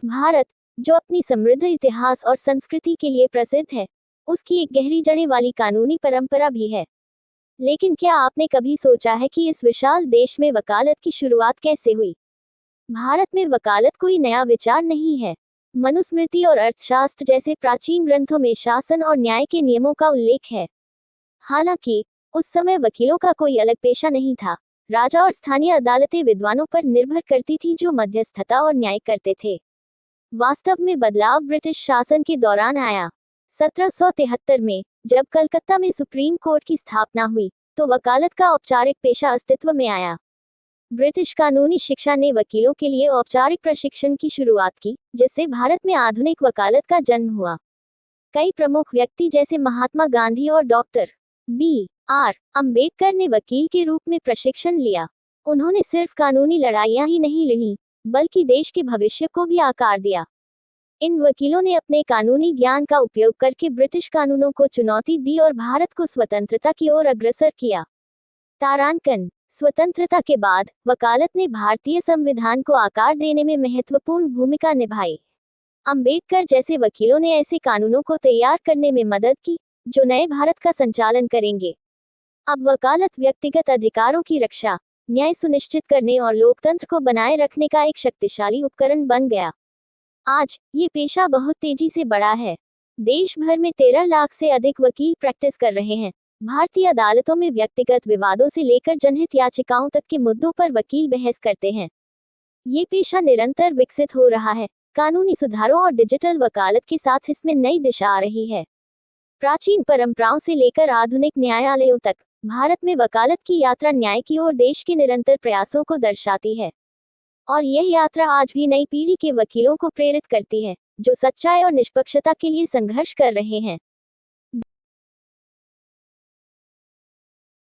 भारत, जो अपनी समृद्ध इतिहास और संस्कृति के लिए प्रसिद्ध है, उसकी एक गहरी जड़ें वाली कानूनी परंपरा भी है। लेकिन क्या आपने कभी सोचा है कि इस विशाल देश में वकालत की शुरुआत कैसे हुई? भारत में वकालत कोई नया विचार नहीं है। मनुस्मृति और अर्थशास्त्र जैसे प्राचीन ग्रंथों में शासन और न्याय के नियमों का उल्लेख है। हालांकि उस समय वकीलों का कोई अलग पेशा नहीं था। राजा और स्थानीय अदालतें विद्वानों पर निर्भर करती थीं जो मध्यस्थता और न्याय करते थे। वास्तव में बदलाव ब्रिटिश शासन के दौरान आया। 1773 में जब कलकत्ता में सुप्रीम कोर्ट की स्थापना हुई, तो वकालत का औपचारिक पेशा अस्तित्व में आया। ब्रिटिश कानूनी शिक्षा ने वकीलों के लिए औपचारिक प्रशिक्षण की शुरुआत की, जिससे भारत में आधुनिक वकालत का जन्म हुआ। कई प्रमुख व्यक्ति जैसे महात्मा गांधी और डॉक्टर B.R. अम्बेडकर ने वकील के रूप में प्रशिक्षण लिया। उन्होंने सिर्फ कानूनी लड़ाइयां ही नहीं लड़ी, बल्कि देश के भविष्य को भी आकार दिया। इन वकीलों ने अपने कानूनी ज्ञान का उपयोग करके ब्रिटिश कानूनों को चुनौती दी और भारत को स्वतंत्रता की ओर अग्रसर किया। तारांकन: स्वतंत्रता के बाद वकालत ने भारतीय संविधान को आकार देने में महत्वपूर्ण भूमिका निभाई। अंबेडकर जैसे वकीलों ने ऐसे कानूनों को तैयार करने में मदद की, जो नए भारत का संचालन करेंगे। अब वकालत व्यक्तिगत अधिकारों की रक्षा, न्याय सुनिश्चित करने और लोकतंत्र को बनाए रखने का एक शक्तिशाली उपकरण बन गया। आज ये पेशा बहुत तेजी से बढ़ा है। देश भर में 13 लाख से अधिक वकील प्रैक्टिस कर रहे हैं। भारतीय अदालतों में व्यक्तिगत विवादों से लेकर जनहित याचिकाओं तक के मुद्दों पर वकील बहस करते हैं। ये पेशा निरंतर विकसित हो रहा है। कानूनी सुधारों और डिजिटल वकालत के साथ इसमें नई दिशा आ रही है। प्राचीन परंपराओं से लेकर आधुनिक न्यायालयों तक, भारत में वकालत की यात्रा न्याय की ओर देश के निरंतर प्रयासों को दर्शाती है। और यह यात्रा आज भी नई पीढ़ी के वकीलों को प्रेरित करती है, जो सच्चाई और निष्पक्षता के लिए संघर्ष कर रहे हैं।